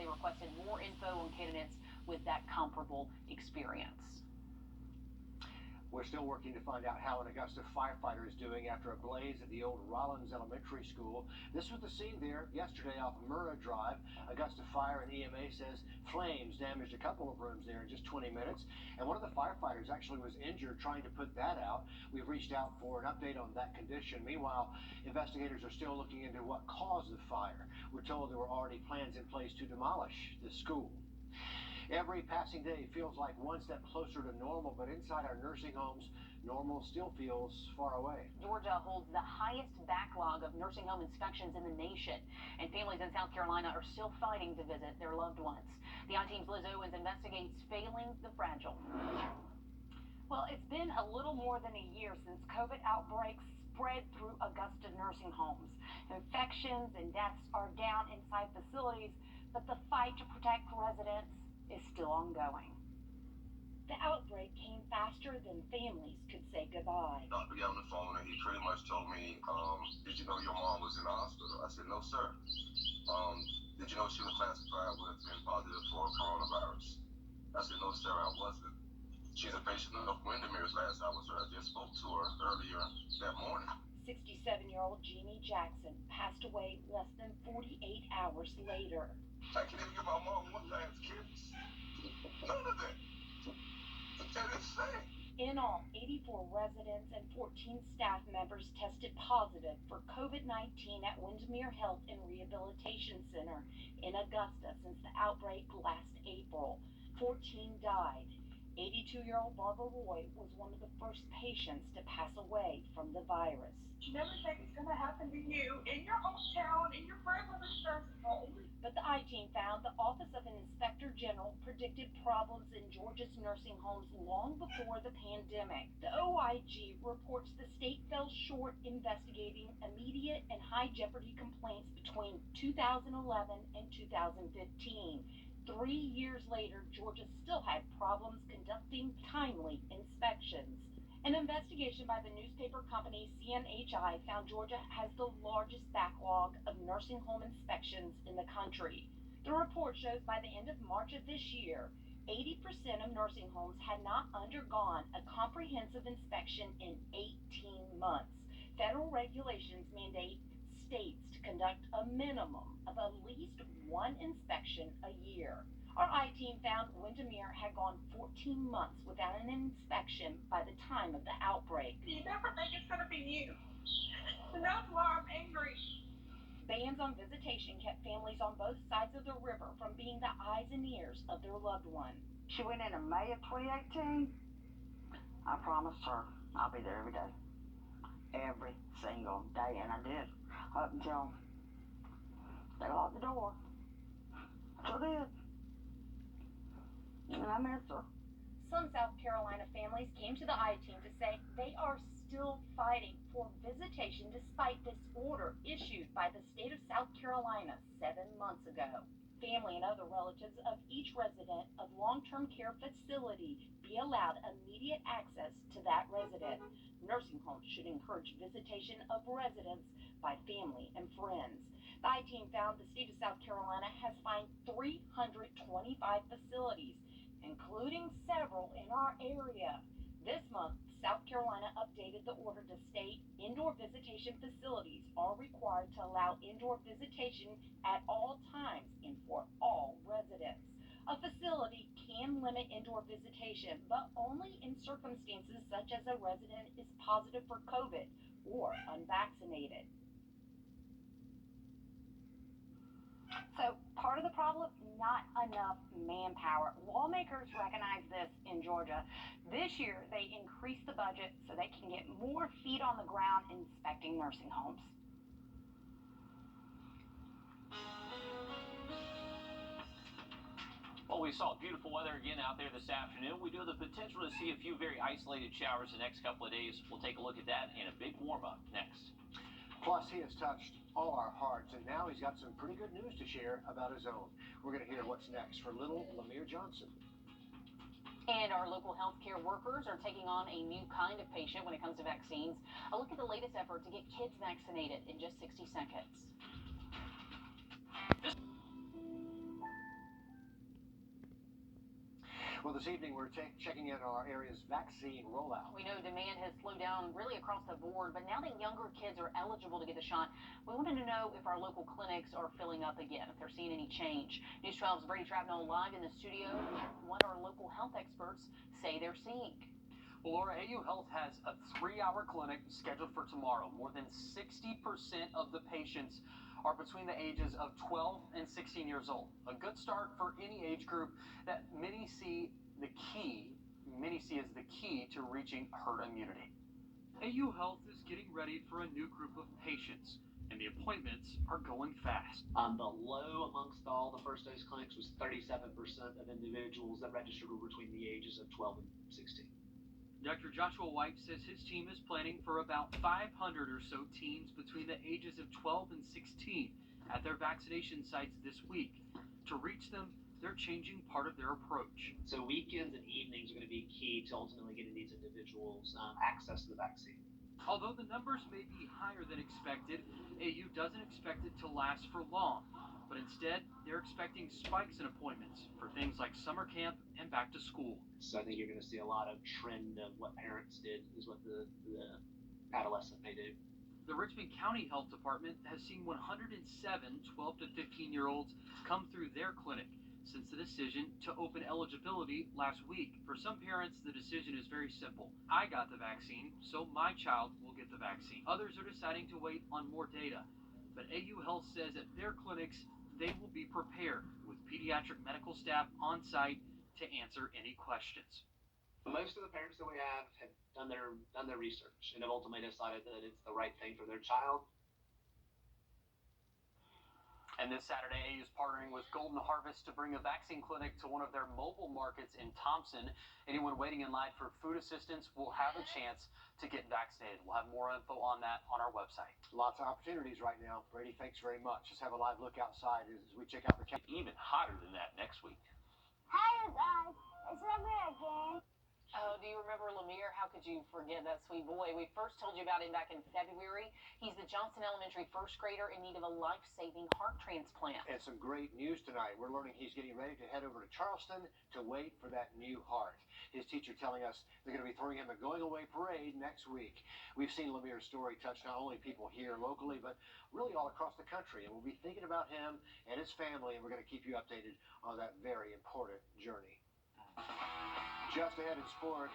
requested more info on candidates with that comparable experience. We're still working to find out how an Augusta firefighter is doing after a blaze at the old Rollins Elementary School. This was the scene there yesterday off Wrdw Drive. Augusta Fire and EMA says flames damaged a couple of rooms there in just 20 minutes. And one of the firefighters actually was injured trying to put that out. We've reached out for an update on that condition. Meanwhile, investigators are still looking into what caused the fire. We're told there were already plans in place to demolish the school. Every passing day feels like one step closer to normal, but inside our nursing homes, normal still feels far away. Georgia holds the highest backlog of nursing home inspections in the nation, and families in South Carolina are still fighting to visit their loved ones. The I-Team's Liz Owens investigates failing the fragile. Well, it's been a little more than a year since COVID outbreaks spread through Augusta nursing homes. Infections and deaths are down inside facilities, but the fight to protect residents is still ongoing. The outbreak came faster than families could say goodbye. Doctor got on the phone and he pretty much told me, did you know your mom was in the hospital? I said, no, sir. Did you know she was classified with being positive for coronavirus? I said, no, sir, I wasn't. She's a patient of Wrdw's. Last I was her, I just spoke to her earlier that morning. 67-year-old Jeannie Jackson passed away less than 48 hours later. I can't even give my mom one last kiss. None of that. That is sad. In all, 84 residents and 14 staff members tested positive for COVID-19 at Wrdw Health and Rehabilitation Center in Augusta since the outbreak last April. 14 died. 82-year-old Barbara Roy was one of the first patients to pass away from the virus. You never think it's going to happen to you in your hometown, in your grandmother's nursing home. But the I-Team found the Office of an Inspector General predicted problems in Georgia's nursing homes long before the pandemic. The OIG reports the state fell short investigating immediate and high jeopardy complaints between 2011 and 2015. 3 years later, Georgia still had problems conducting timely inspections. An investigation by the newspaper company CNHI found Georgia has the largest backlog of nursing home inspections in the country. The report shows by the end of March of this year, 80% of nursing homes had not undergone a comprehensive inspection in 18 months. Federal regulations mandate states to conduct a minimum of at least one inspection a year. Our I-Team found Wrdw had gone 14 months without an inspection by the time of the outbreak. You never think it's going to be you. And that's why I'm angry. Bans on visitation kept families on both sides of the river from being the eyes and ears of their loved one. She went in May of 2018. I promised her I'll be there every day. Every single day, and I did. Up until they locked the door. Sure did. And I miss her. Some South Carolina families came to the I-Team to say they are still fighting for visitation despite this order issued by the state of South Carolina 7 months ago. Family and other relatives of each resident of long-term care facility be allowed immediate access to that resident. Nursing homes should encourage visitation of residents by family and friends. The I-Team found the state of South Carolina has fined 325 facilities, including several in our area. This month, South Carolina updated the order to state indoor visitation facilities are required to allow indoor visitation at all times and for all residents. A facility can limit indoor visitation, but only in circumstances such as a resident is positive for COVID or unvaccinated. So part of the problem, not enough manpower. Lawmakers recognize this in Georgia. This year, they increased the budget so they can get more feet on the ground inspecting nursing homes. Well, we saw beautiful weather again out there this afternoon. We do have the potential to see a few very isolated showers the next couple of days. We'll take a look at that and a big warm-up next. Plus, he has touched all our hearts, and now he's got some pretty good news to share about his own. We're going to hear what's next for little Lamir Johnson. And our local healthcare workers are taking on a new kind of patient when it comes to vaccines. A look at the latest effort to get kids vaccinated in just 60 seconds. Well, this evening we're checking in on our area's vaccine rollout. We know demand has slowed down really across the board, but now that younger kids are eligible to get the shot, we wanted to know if our local clinics are filling up again, if they're seeing any change. News 12's Brady Trapnell live in the studio. What our local health experts say they're seeing. Well, Laura, AU Health has a 3-hour clinic scheduled for tomorrow. More than 60% of the patients are between the ages of 12 and 16 years old. A good start for any age group that many see as the key to reaching herd immunity. AU Health is getting ready for a new group of patients, and the appointments are going fast. The low amongst all the first dose clinics was 37% of individuals that registered were between the ages of 12 and 16. Dr. Joshua White says his team is planning for about 500 or so teens between the ages of 12 and 16 at their vaccination sites this week. To reach them, they're changing part of their approach. So weekends and evenings are going to be key to ultimately getting these individuals access to the vaccine. Although the numbers may be higher than expected, AU doesn't expect it to last for long. But instead, they're expecting spikes in appointments for things like summer camp and back to school. So I think you're going to see a lot of trend of what parents did is what the adolescent may do. The Richmond County Health Department has seen 107 12 to 15-year-olds come through their clinic since the decision to open eligibility last week. For some parents, the decision is very simple. I got the vaccine, so my child will get the vaccine. Others are deciding to wait on more data. But AU Health says at their clinics, they will be prepared with pediatric medical staff on site to answer any questions. Most of the parents that we have done their research and have ultimately decided that it's the right thing for their child. And this Saturday, AU is partnering with Golden Harvest to bring a vaccine clinic to one of their mobile markets in Thompson. Anyone waiting in line for food assistance will have a chance to get vaccinated. We'll have more info on that on our website. Lots of opportunities right now. Brady, thanks very much. Let's have a live look outside as we check out the camp. Even hotter than that next week. Hi guys, it's Lemire again. Oh, do you remember Lemire? How could you forget that sweet boy? We first told you about him back in February. He's the Johnson Elementary first grader in need of a life-saving heart transplant. And some great news tonight. We're learning he's getting ready to head over to Charleston to wait for that new heart. His teacher telling us they're going to be throwing him a going-away parade next week. We've seen Lemire's story touch not only people here locally, but really all across the country. And we'll be thinking about him and his family, and we're going to keep you updated on that very important journey. Just ahead in sports.